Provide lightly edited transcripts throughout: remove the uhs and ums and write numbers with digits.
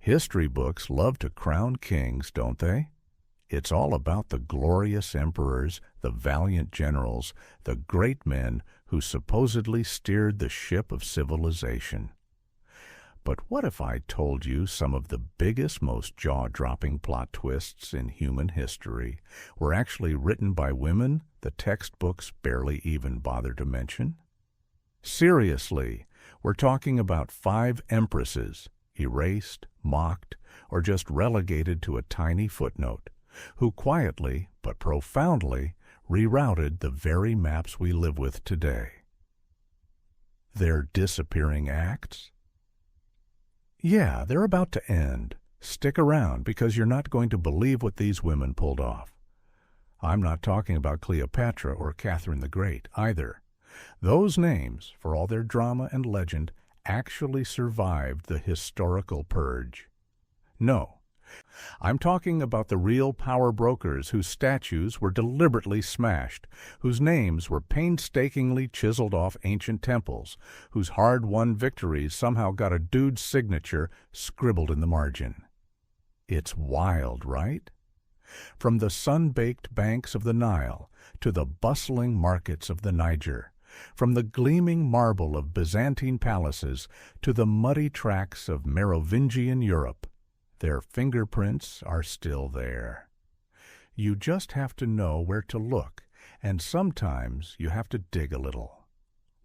History books love to crown kings, don't they? It's all about the glorious emperors, the valiant generals, the great men who supposedly steered the ship of civilization. But what if I told you some of the biggest, most jaw-dropping plot twists in human history were actually written by women the textbooks barely even bother to mention? Seriously, we're talking about 5 empresses, erased, mocked, or just relegated to a tiny footnote, who quietly but profoundly rerouted the very maps we live with today. Their disappearing acts? Yeah, they're about to end. Stick around, because you're not going to believe what these women pulled off. I'm not talking about Cleopatra or Catherine the Great, either. Those names, for all their drama and legend, actually survived the historical purge. No, I'm talking about the real power brokers whose statues were deliberately smashed, whose names were painstakingly chiseled off ancient temples, whose hard-won victories somehow got a dude's signature scribbled in the margin. It's wild, right? From the sun-baked banks of the Nile to the bustling markets of the Niger, from the gleaming marble of Byzantine palaces to the muddy tracks of Merovingian Europe, their fingerprints are still there. You just have to know where to look, and sometimes you have to dig a little.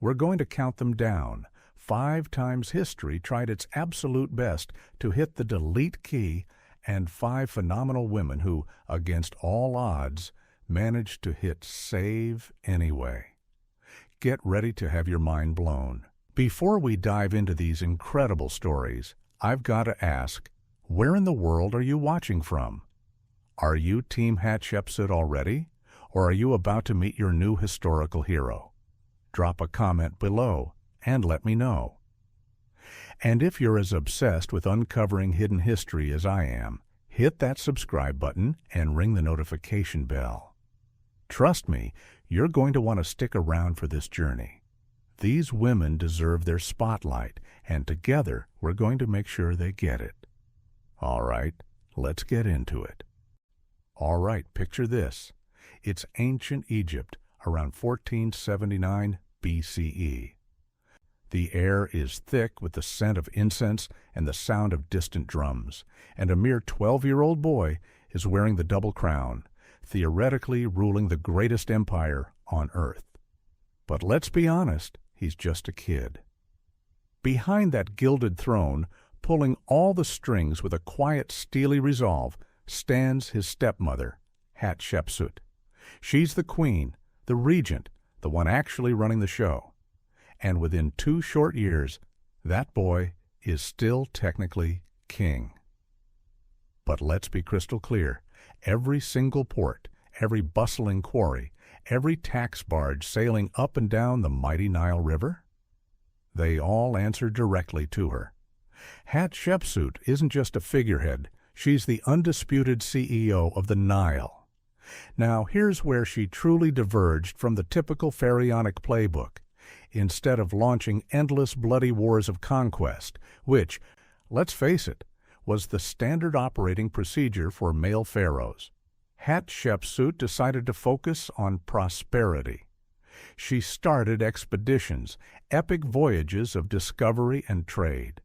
We're going to count them down. 5 times history tried its absolute best to hit the delete key, and 5 phenomenal women who, against all odds, managed to hit save anyway. Get ready to have your mind blown. Before we dive into these incredible stories, I've got to ask, where in the world are you watching from? Are you Team Hatshepsut already, or are you about to meet your new historical hero? Drop a comment below and let me know. And if you're as obsessed with uncovering hidden history as I am, hit that subscribe button and ring the notification bell. Trust me, you're going to want to stick around for this journey. These women deserve their spotlight, and together we're going to make sure they get it. All right, let's get into it. All right, picture this. It's ancient Egypt, around 1479 BCE. The air is thick with the scent of incense and the sound of distant drums, and a mere 12-year-old boy is wearing the double crown, theoretically ruling the greatest empire on earth. But let's be honest, he's just a kid. Behind that gilded throne, pulling all the strings with a quiet, steely resolve, stands his stepmother, Hatshepsut. She's the queen, the regent, the one actually running the show. And within 2 short years, that boy is still technically king. But let's be crystal clear. Every single port, every bustling quarry, every tax barge sailing up and down the mighty Nile River, they all answer directly to her. Hatshepsut isn't just a figurehead, she's the undisputed CEO of the Nile. Now, here's where she truly diverged from the typical pharaonic playbook. Instead of launching endless bloody wars of conquest, which, let's face it, was the standard operating procedure for male pharaohs, Hatshepsut decided to focus on prosperity. She started expeditions, epic voyages of discovery and trade.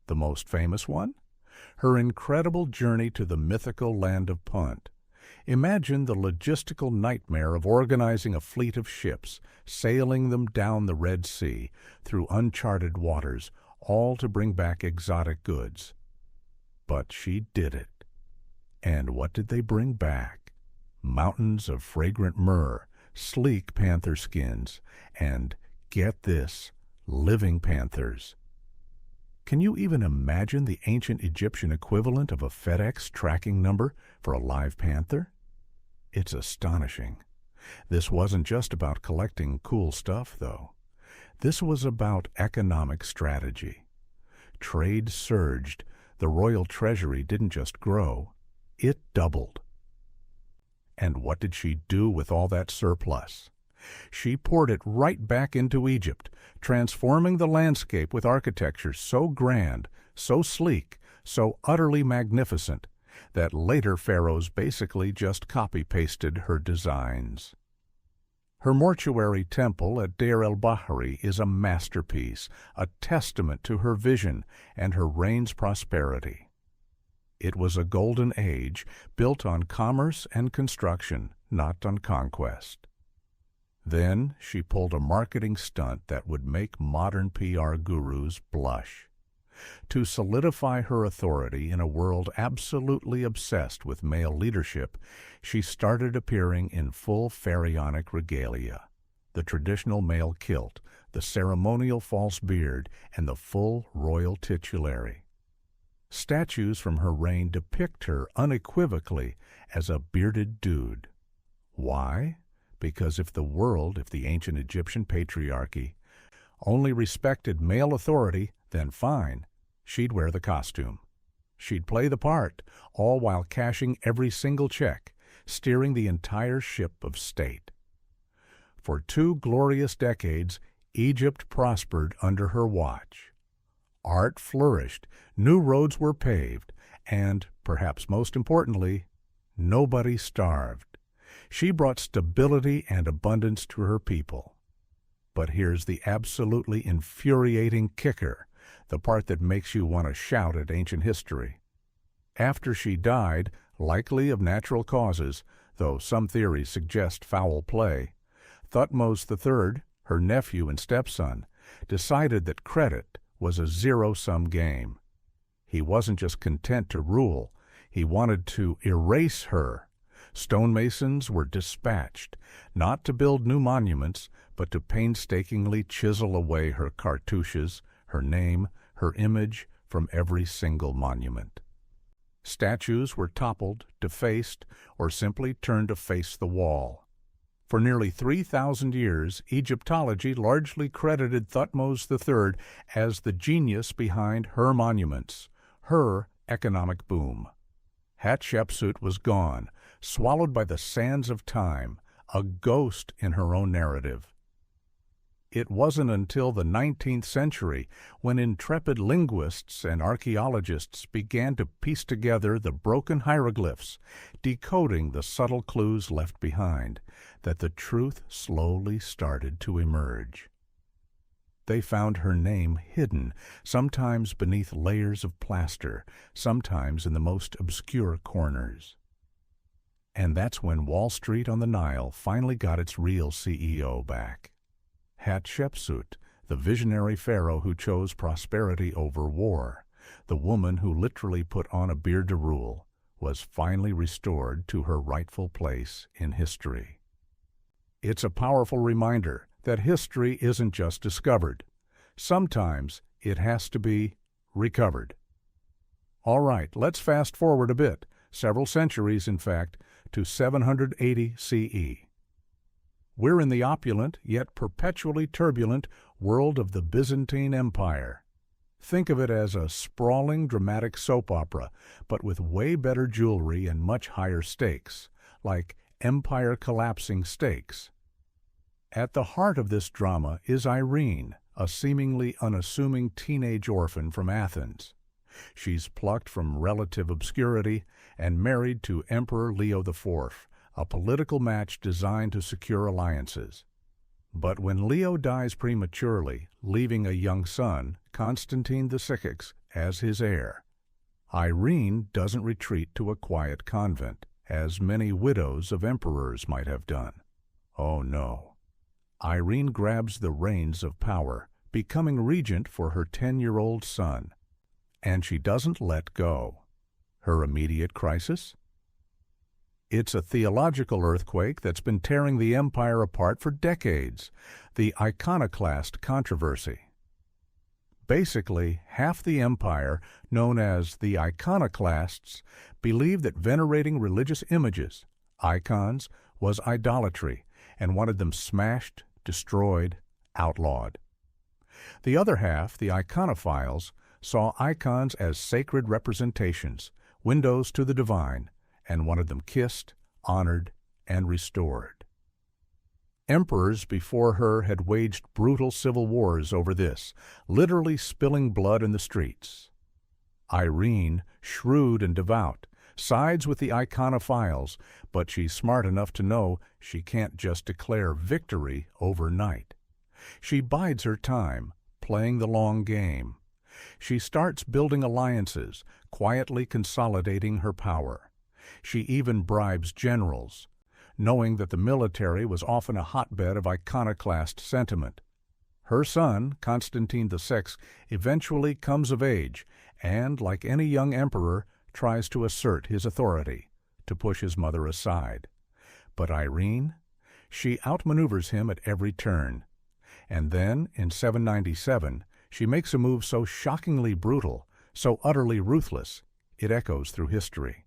The most famous one? Her incredible journey to the mythical land of Punt. Imagine the logistical nightmare of organizing a fleet of ships, sailing them down the Red Sea, through uncharted waters, all to bring back exotic goods. But she did it. And what did they bring back? Mountains of fragrant myrrh, sleek panther skins, and, get this, living panthers. Can you even imagine the ancient Egyptian equivalent of a FedEx tracking number for a live panther? It's astonishing. This wasn't just about collecting cool stuff, though. This was about economic strategy. Trade surged. The royal treasury didn't just grow, it doubled. And what did she do with all that surplus? She poured it right back into Egypt, transforming the landscape with architecture so grand, so sleek, so utterly magnificent that later pharaohs basically just copy-pasted her designs. Her mortuary temple at Deir el-Bahri is a masterpiece, a testament to her vision and her reign's prosperity. It was a golden age built on commerce and construction, not on conquest. Then she pulled a marketing stunt that would make modern PR gurus blush. To solidify her authority in a world absolutely obsessed with male leadership, she started appearing in full pharaonic regalia, the traditional male kilt, the ceremonial false beard, and the full royal titulary. Statues from her reign depict her unequivocally as a bearded dude. Why? Because if the ancient Egyptian patriarchy, only respected male authority, then fine, she'd wear the costume. She'd play the part, all while cashing every single check, steering the entire ship of state. For 2 glorious decades, Egypt prospered under her watch. Art flourished, new roads were paved, and, perhaps most importantly, nobody starved. She brought stability and abundance to her people. But here's the absolutely infuriating kicker, the part that makes you want to shout at ancient history. After she died, likely of natural causes, though some theories suggest foul play, Thutmose III, her nephew and stepson, decided that credit was a zero-sum game. He wasn't just content to rule, he wanted to erase her. Stonemasons were dispatched, not to build new monuments, but to painstakingly chisel away her cartouches, her name, her image from every single monument. Statues were toppled, defaced, or simply turned to face the wall. For nearly 3,000 years, Egyptology largely credited Thutmose III as the genius behind her monuments, her economic boom. Hatshepsut was gone, swallowed by the sands of time, a ghost in her own narrative. It wasn't until the 19th century when intrepid linguists and archaeologists began to piece together the broken hieroglyphs, decoding the subtle clues left behind, that the truth slowly started to emerge. They found her name hidden, sometimes beneath layers of plaster, sometimes in the most obscure corners. And that's when Wall Street on the Nile finally got its real CEO back. Hatshepsut, the visionary pharaoh who chose prosperity over war, the woman who literally put on a beard to rule, was finally restored to her rightful place in history. It's a powerful reminder that history isn't just discovered. Sometimes it has to be recovered. All right, let's fast forward a bit, several centuries in fact, to 780 CE. We're in the opulent, yet perpetually turbulent, world of the Byzantine Empire. Think of it as a sprawling, dramatic soap opera, but with way better jewelry and much higher stakes, like empire collapsing stakes. At the heart of this drama is Irene, a seemingly unassuming teenage orphan from Athens. She's plucked from relative obscurity and married to Emperor Leo IV, a political match designed to secure alliances. But when Leo dies prematurely, leaving a young son, Constantine the Sixth, as his heir, Irene doesn't retreat to a quiet convent, as many widows of emperors might have done. Oh no. Irene grabs the reins of power, becoming regent for her 10-year-old son. And she doesn't let go. Her immediate crisis? It's a theological earthquake that's been tearing the empire apart for decades, the iconoclast controversy. Basically, half the empire, known as the iconoclasts, believed that venerating religious images, icons, was idolatry, and wanted them smashed, destroyed, outlawed. The other half, the iconophiles, saw icons as sacred representations, windows to the divine, and wanted them kissed, honored, and restored. Emperors before her had waged brutal civil wars over this, literally spilling blood in the streets. Irene, shrewd and devout, sides with the iconophiles, but she's smart enough to know she can't just declare victory overnight. She bides her time, playing the long game. She starts building alliances, quietly consolidating her power. She even bribes generals, knowing that the military was often a hotbed of iconoclast sentiment. Her son, Constantine VI, eventually comes of age and, like any young emperor, tries to assert his authority, to push his mother aside. But Irene, she outmaneuvers him at every turn. And then, in 797, she makes a move so shockingly brutal, so utterly ruthless, it echoes through history.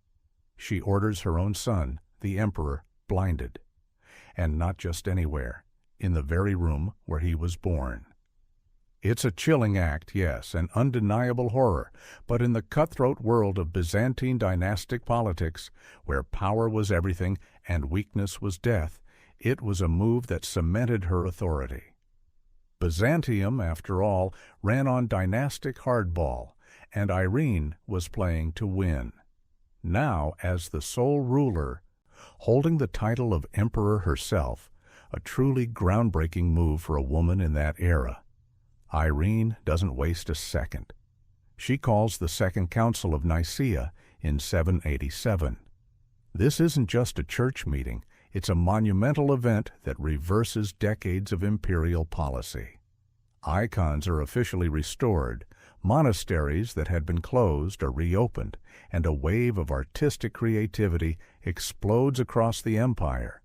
She orders her own son, the emperor, blinded. And not just anywhere, in the very room where he was born. It's a chilling act, yes, an undeniable horror, but in the cutthroat world of Byzantine dynastic politics, where power was everything and weakness was death, it was a move that cemented her authority. Byzantium, after all, ran on dynastic hardball, and Irene was playing to win. Now, as the sole ruler, holding the title of emperor herself, a truly groundbreaking move for a woman in that era, Irene doesn't waste a second. She calls the Second Council of Nicaea in 787. This isn't just a church meeting, it's a monumental event that reverses decades of imperial policy. Icons are officially restored, monasteries that had been closed are reopened, and a wave of artistic creativity explodes across the empire.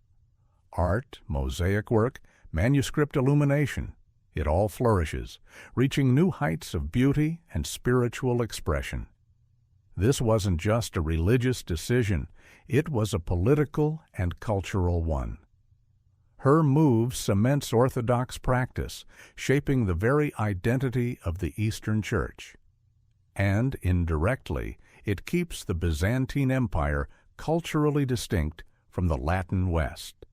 Art, mosaic work, manuscript illumination, it all flourishes, reaching new heights of beauty and spiritual expression. This wasn't just a religious decision, it was a political and cultural one. Her move cements Orthodox practice, shaping the very identity of the Eastern Church. And, indirectly, it keeps the Byzantine Empire culturally distinct from the Latin West,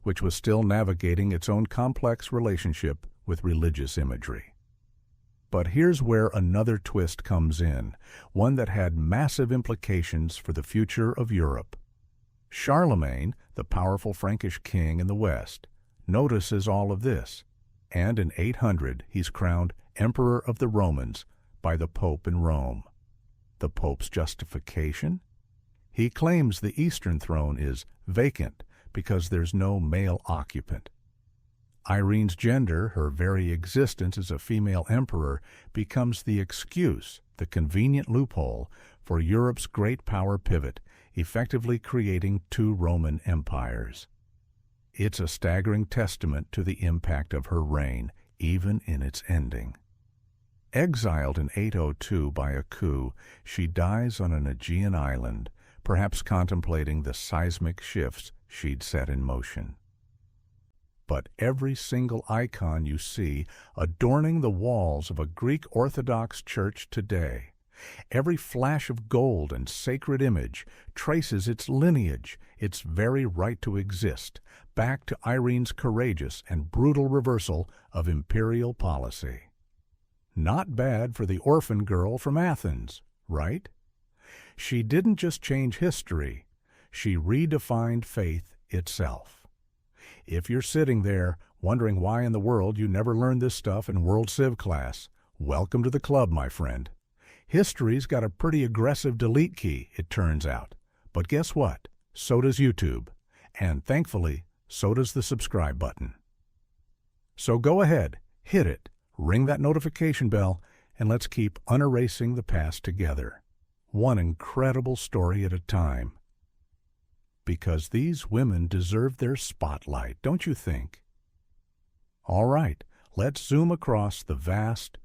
which was still navigating its own complex relationship with religious imagery. But here's where another twist comes in, one that had massive implications for the future of Europe. Charlemagne, the powerful Frankish king in the West, notices all of this, and in 800 he's crowned Emperor of the Romans by the Pope in Rome. The Pope's justification? He claims the Eastern throne is vacant because there's no male occupant. Irene's gender, her very existence as a female emperor, becomes the excuse, the convenient loophole, for Europe's great power pivot, effectively creating two Roman empires. It's a staggering testament to the impact of her reign, even in its ending. Exiled in 802 by a coup, she dies on an Aegean island, perhaps contemplating the seismic shifts she'd set in motion. But every single icon you see adorning the walls of a Greek Orthodox church today, every flash of gold and sacred image traces its lineage, its very right to exist, back to Irene's courageous and brutal reversal of imperial policy. Not bad for the orphan girl from Athens, right? She didn't just change history, she redefined faith itself. If you're sitting there wondering why in the world you never learned this stuff in World Civ class, welcome to the club, my friend. History's got a pretty aggressive delete key, it turns out. But guess what? So does YouTube. And thankfully, so does the subscribe button. So go ahead, hit it, ring that notification bell, and let's keep unerasing the past together. One incredible story at a time. Because these women deserve their spotlight, don't you think? All right, let's zoom across the vast,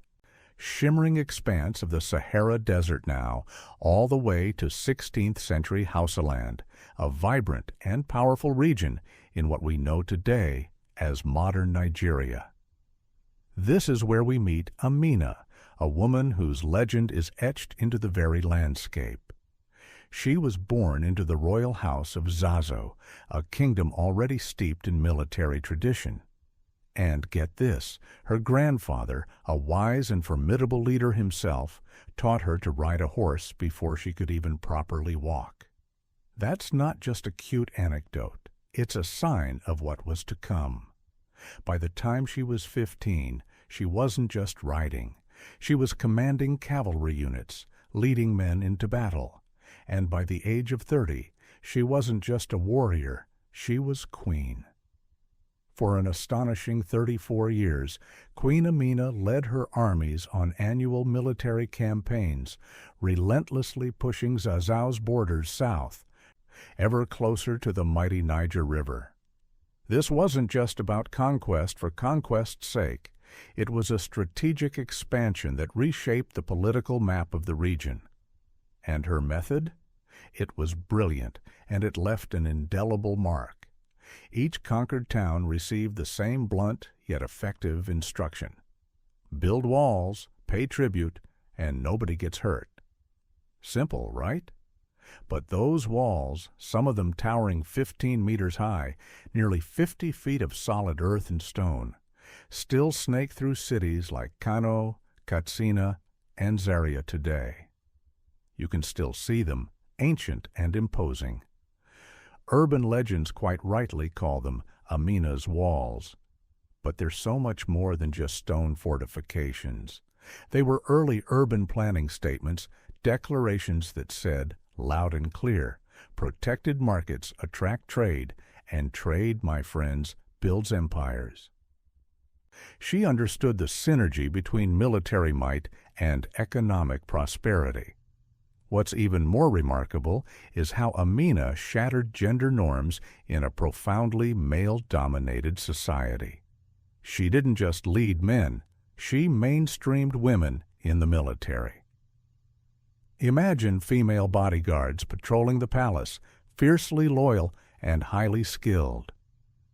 shimmering expanse of the Sahara Desert now, all the way to 16th century Hausaland, a vibrant and powerful region in what we know today as modern Nigeria. This is where we meet Amina, a woman whose legend is etched into the very landscape. She was born into the royal house of Zazo, a kingdom already steeped in military tradition. And get this, her grandfather, a wise and formidable leader himself, taught her to ride a horse before she could even properly walk. That's not just a cute anecdote. It's a sign of what was to come. By the time she was 15, she wasn't just riding. She was commanding cavalry units, leading men into battle. And by the age of 30, she wasn't just a warrior, she was queen. For an astonishing 34 years, Queen Amina led her armies on annual military campaigns, relentlessly pushing Zazzau's borders south, ever closer to the mighty Niger River. This wasn't just about conquest for conquest's sake. It was a strategic expansion that reshaped the political map of the region. And her method? It was brilliant, and it left an indelible mark. Each conquered town received the same blunt yet effective instruction. Build walls, pay tribute, and nobody gets hurt. Simple, right? But those walls, some of them towering 15 meters high, nearly 50 feet of solid earth and stone, still snake through cities like Kano, Katsina, and Zaria today. You can still see them, ancient and imposing. Urban legends quite rightly call them Amina's walls. But they're so much more than just stone fortifications. They were early urban planning statements, declarations that said, loud and clear, protected markets attract trade, and trade, my friends, builds empires. She understood the synergy between military might and economic prosperity. What's even more remarkable is how Amina shattered gender norms in a profoundly male-dominated society. She didn't just lead men, she mainstreamed women in the military. Imagine female bodyguards patrolling the palace, fiercely loyal and highly skilled.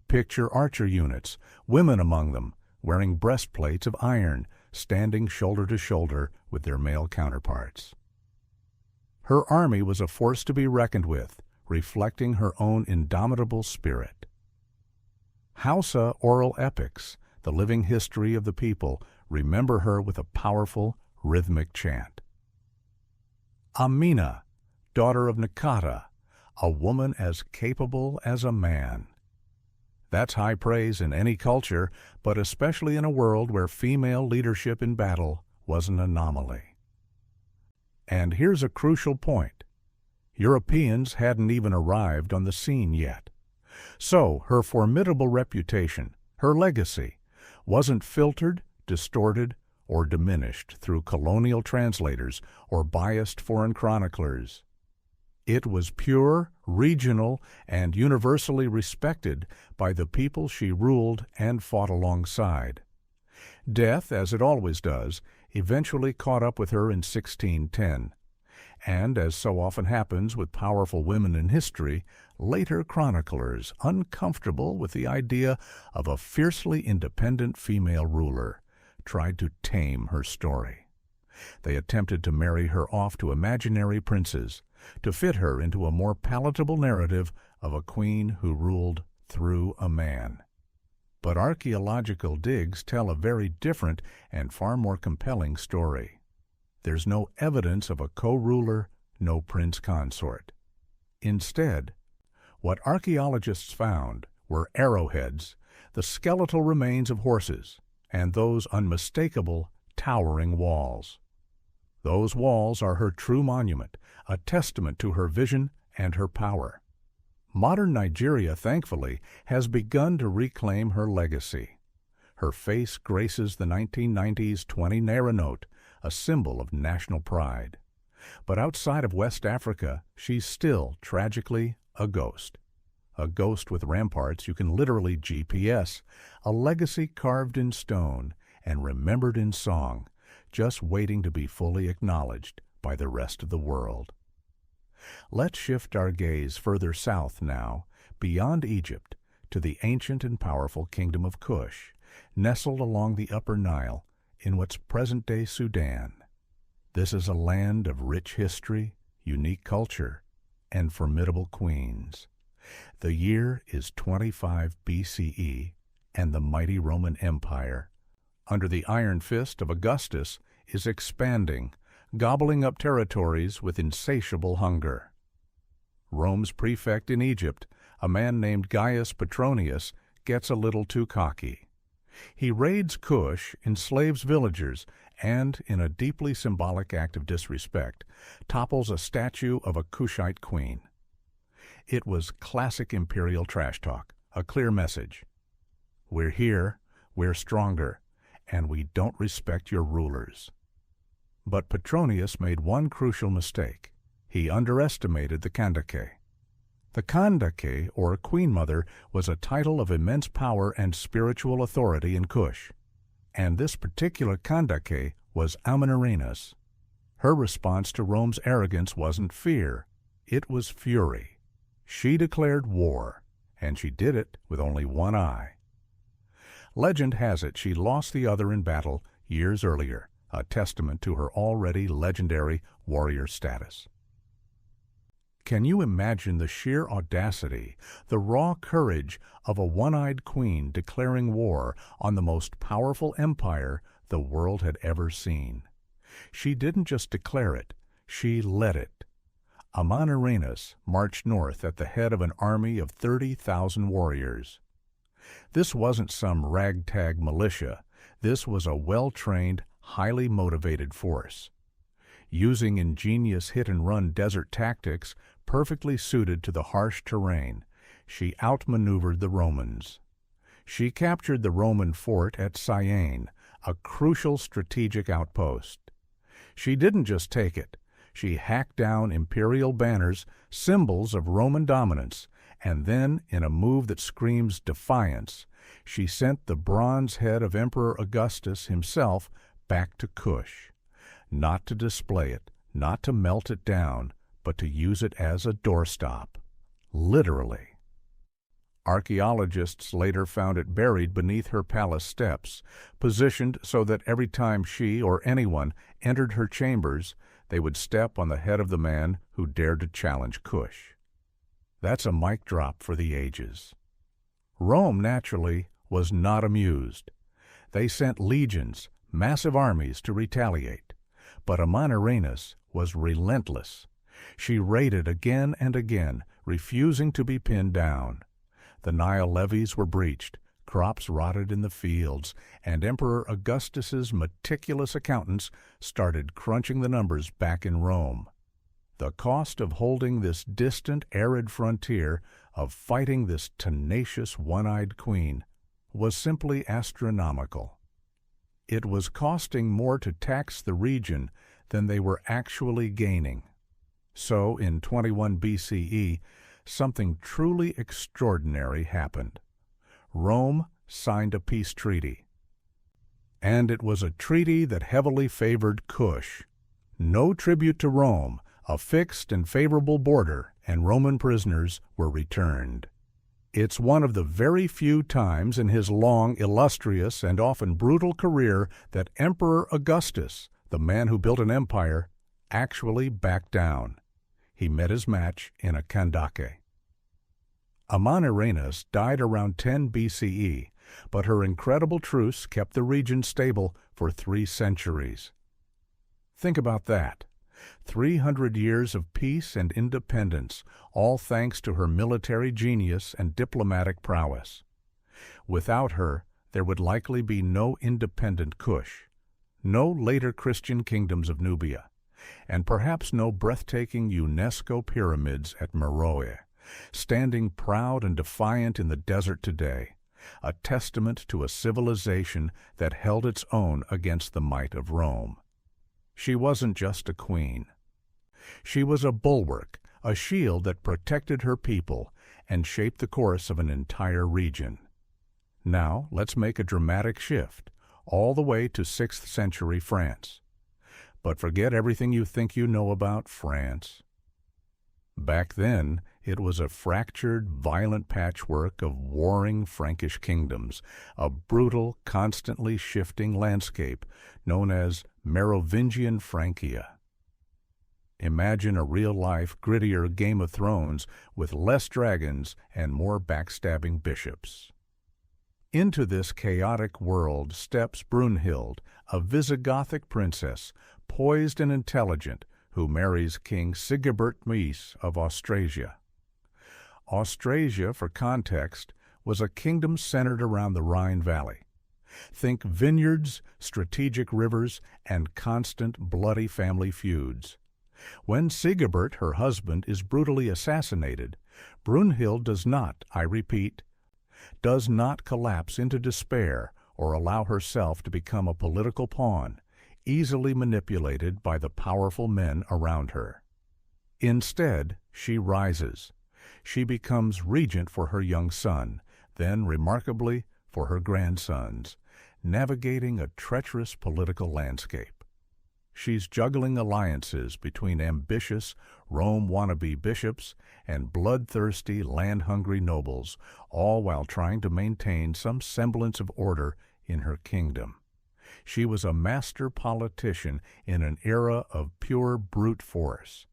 Picture archer units, women among them, wearing breastplates of iron, standing shoulder to shoulder with their male counterparts. Her army was a force to be reckoned with, reflecting her own indomitable spirit. Hausa oral epics, the living history of the people, remember her with a powerful, rhythmic chant. Amina, daughter of Nakata, a woman as capable as a man. That's high praise in any culture, but especially in a world where female leadership in battle was an anomaly. And here's a crucial point. Europeans hadn't even arrived on the scene yet. So her formidable reputation, her legacy, wasn't filtered, distorted, or diminished through colonial translators or biased foreign chroniclers. It was pure, regional, and universally respected by the people she ruled and fought alongside. Death, as it always does, eventually caught up with her in 1610. And, as so often happens with powerful women in history, later chroniclers, uncomfortable with the idea of a fiercely independent female ruler, tried to tame her story. They attempted to marry her off to imaginary princes, to fit her into a more palatable narrative of a queen who ruled through a man. But archaeological digs tell a very different and far more compelling story. There's no evidence of a co-ruler, no prince consort. Instead, what archaeologists found were arrowheads, the skeletal remains of horses, and those unmistakable, towering walls. Those walls are her true monument, a testament to her vision and her power. Modern Nigeria, thankfully, has begun to reclaim her legacy. Her face graces the 1990s 20 naira note, a symbol of national pride. But outside of West Africa, she's still, tragically, a ghost. A ghost with ramparts you can literally GPS, a legacy carved in stone and remembered in song, just waiting to be fully acknowledged by the rest of the world. Let's shift our gaze further south now, beyond Egypt, to the ancient and powerful kingdom of Kush, nestled along the Upper Nile in what's present-day Sudan. This is a land of rich history, unique culture, and formidable queens. The year is 25 BCE, and the mighty Roman Empire, under the iron fist of Augustus, is expanding, gobbling up territories with insatiable hunger. Rome's prefect in Egypt, a man named Gaius Petronius, gets a little too cocky. He raids Kush, enslaves villagers, and, in a deeply symbolic act of disrespect, topples a statue of a Kushite queen. It was classic imperial trash talk, a clear message. We're here, we're stronger, and we don't respect your rulers. But Petronius made one crucial mistake. He underestimated the Kandake. The Kandake, or Queen Mother, was a title of immense power and spiritual authority in Kush. And this particular Kandake was Amanirenas. Her response to Rome's arrogance wasn't fear, it was fury. She declared war, and she did it with only one eye. Legend has it she lost the other in battle years earlier, a testament to her already legendary warrior status. Can you imagine the sheer audacity, the raw courage of a one-eyed queen declaring war on the most powerful empire the world had ever seen? She didn't just declare it, she led it. Amanirenas marched north at the head of an army of 30,000 warriors. This wasn't some ragtag militia. This was a well-trained, highly motivated force. Using ingenious hit-and-run desert tactics perfectly suited to the harsh terrain, she outmaneuvered the Romans. She captured the Roman fort at Syene, a crucial strategic outpost. She didn't just take it. She hacked down imperial banners, symbols of Roman dominance, and then, in a move that screams defiance, she sent the bronze head of Emperor Augustus himself back to Kush, not to display it, not to melt it down, but to use it as a doorstop. Literally. Archaeologists later found it buried beneath her palace steps, positioned so that every time she or anyone entered her chambers, they would step on the head of the man who dared to challenge Kush. That's a mic drop for the ages. Rome, naturally, was not amused. They sent legions, massive armies to retaliate. But Amanirenas was relentless. She raided again and again, refusing to be pinned down. The Nile levees were breached, crops rotted in the fields, and Emperor Augustus's meticulous accountants started crunching the numbers back in Rome. The cost of holding this distant, arid frontier, of fighting this tenacious, one-eyed queen, was simply astronomical. It was costing more to tax the region than they were actually gaining. So, in 21 BCE, something truly extraordinary happened. Rome signed a peace treaty. And it was a treaty that heavily favored Kush. No tribute to Rome, a fixed and favorable border, and Roman prisoners were returned. It's one of the very few times in his long, illustrious, and often brutal career that Emperor Augustus, the man who built an empire, actually backed down. He met his match in a Kandake. Amanirenas died around 10 BCE, but her incredible truce kept the region stable for 3 centuries. Think about that. 300 years of peace and independence, all thanks to her military genius and diplomatic prowess. Without her, there would likely be no independent Kush, no later Christian kingdoms of Nubia, and perhaps no breathtaking UNESCO pyramids at Meroe, standing proud and defiant in the desert today, a testament to a civilization that held its own against the might of Rome. She wasn't just a queen. She was a bulwark, a shield that protected her people and shaped the course of an entire region. Now, let's make a dramatic shift, all the way to 6th century France. But forget everything you think you know about France. Back then, it was a fractured, violent patchwork of warring Frankish kingdoms, a brutal, constantly shifting landscape known as Merovingian Francia. Imagine a real-life, grittier Game of Thrones with less dragons and more backstabbing bishops. Into this chaotic world steps Brunhild, a Visigothic princess, poised and intelligent, who marries King Sigebert Mies of Austrasia. Austrasia, for context, was a kingdom centered around the Rhine Valley. Think vineyards, strategic rivers, and constant bloody family feuds. When Sigebert, her husband, is brutally assassinated, Brunhild does not, I repeat, does not collapse into despair or allow herself to become a political pawn, easily manipulated by the powerful men around her. Instead, she rises. She becomes regent for her young son, then, remarkably, for her grandsons, navigating a treacherous political landscape. She's juggling alliances between ambitious Rome wannabe bishops and bloodthirsty, land-hungry nobles, all while trying to maintain some semblance of order in her kingdom. She was a master politician in an era of pure brute force.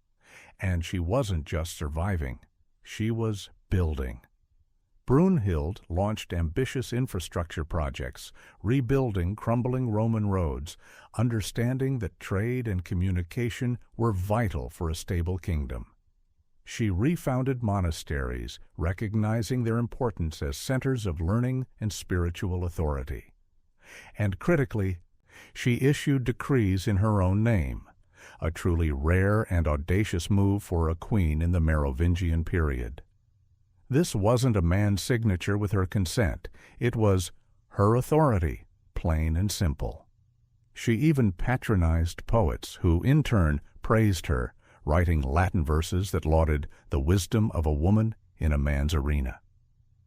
And she wasn't just surviving, she was building. Brunhild launched ambitious infrastructure projects, rebuilding crumbling Roman roads, understanding that trade and communication were vital for a stable kingdom. She refounded monasteries, recognizing their importance as centers of learning and spiritual authority. And critically, she issued decrees in her own name, a truly rare and audacious move for a queen in the Merovingian period. This wasn't a man's signature with her consent. It was her authority, plain and simple. She even patronized poets who, in turn, praised her, writing Latin verses that lauded the wisdom of a woman in a man's arena.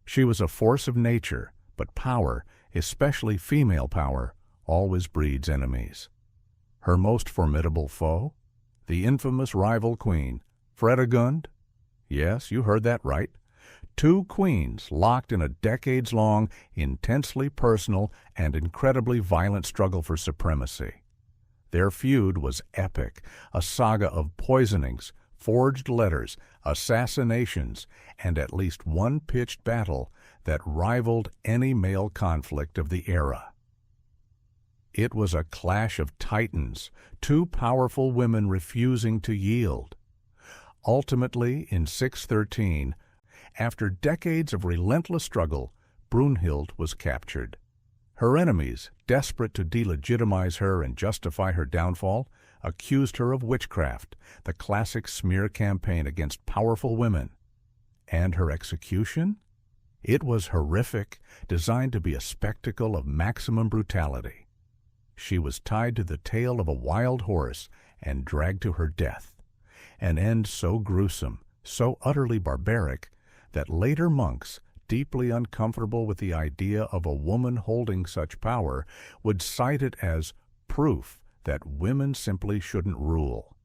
She was a force of nature, but power, especially female power, always breeds enemies. Her most formidable foe? The infamous rival queen, Fredegund? Yes, you heard that right. Two queens locked in a decades-long, intensely personal, and incredibly violent struggle for supremacy. Their feud was epic, a saga of poisonings, forged letters, assassinations, and at least one pitched battle that rivaled any male conflict of the era. It was a clash of titans, two powerful women refusing to yield. Ultimately, in 613, after decades of relentless struggle, Brunhild was captured. Her enemies, desperate to delegitimize her and justify her downfall, accused her of witchcraft, the classic smear campaign against powerful women. And her execution? It was horrific, designed to be a spectacle of maximum brutality. She was tied to the tail of a wild horse and dragged to her death, an end so gruesome, so utterly barbaric, that later monks, deeply uncomfortable with the idea of a woman holding such power, would cite it as proof that women simply shouldn't rule.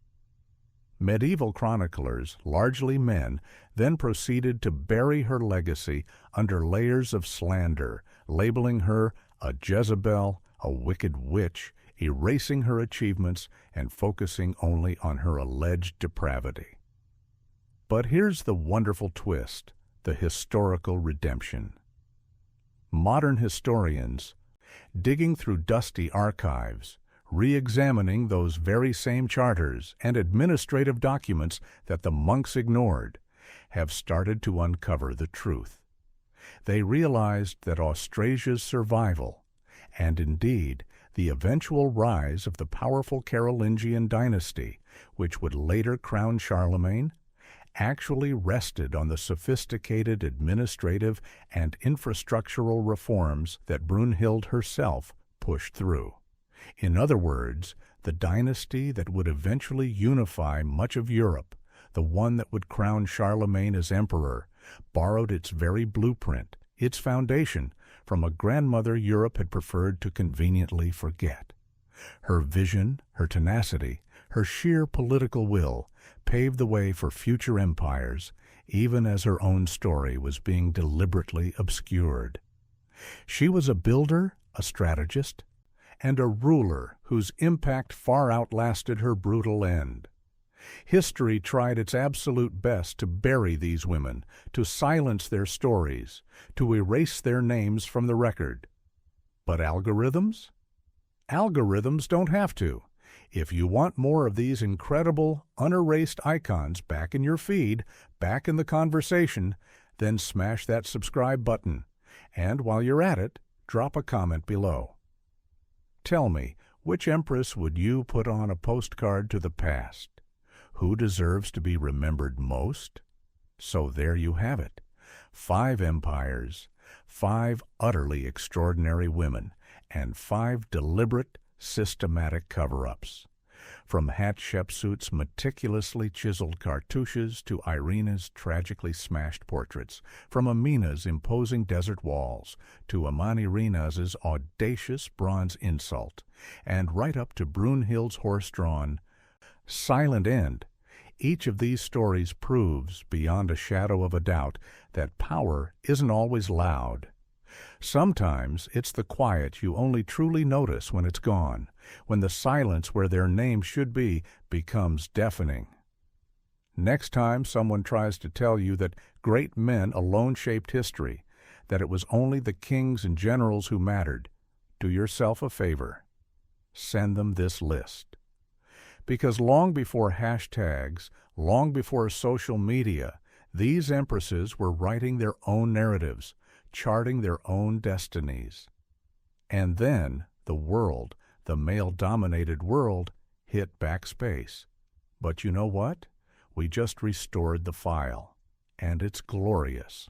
Medieval chroniclers, largely men, then proceeded to bury her legacy under layers of slander, labeling her a Jezebel, a wicked witch, erasing her achievements and focusing only on her alleged depravity. But here's the wonderful twist, the historical redemption. Modern historians, digging through dusty archives, re-examining those very same charters and administrative documents that the monks ignored, have started to uncover the truth. They realized that Austrasia's survival, and indeed the eventual rise of the powerful Carolingian dynasty, which would later crown Charlemagne, actually rested on the sophisticated administrative and infrastructural reforms that Brunhild herself pushed through. In other words, the dynasty that would eventually unify much of Europe, the one that would crown Charlemagne as emperor, borrowed its very blueprint, its foundation, from a grandmother Europe had preferred to conveniently forget. Her vision, her tenacity, her sheer political will paved the way for future empires, even as her own story was being deliberately obscured. She was a builder, a strategist, and a ruler whose impact far outlasted her brutal end. History tried its absolute best to bury these women, to silence their stories, to erase their names from the record. But algorithms? Algorithms don't have to. If you want more of these incredible, unerased icons back in your feed, back in the conversation, then smash that subscribe button. And while you're at it, drop a comment below. Tell me, which empress would you put on a postcard to the past? Who deserves to be remembered most? So there you have it. 5 empires, 5 utterly extraordinary women, and 5 deliberate, systematic cover-ups. From Hatshepsut's meticulously chiseled cartouches to Irene's tragically smashed portraits, from Amina's imposing desert walls to Amanirenas' audacious bronze insult, and right up to Brunhild's horse-drawn silent end, each of these stories proves, beyond a shadow of a doubt, that power isn't always loud. Sometimes it's the quiet you only truly notice when it's gone, when the silence where their name should be becomes deafening. Next time someone tries to tell you that great men alone shaped history, that it was only the kings and generals who mattered, do yourself a favor. Send them this list. Because long before hashtags, long before social media, these empresses were writing their own narratives, charting their own destinies. And then the world, the male-dominated world, hit backspace. But you know what? We just restored the file, and it's glorious.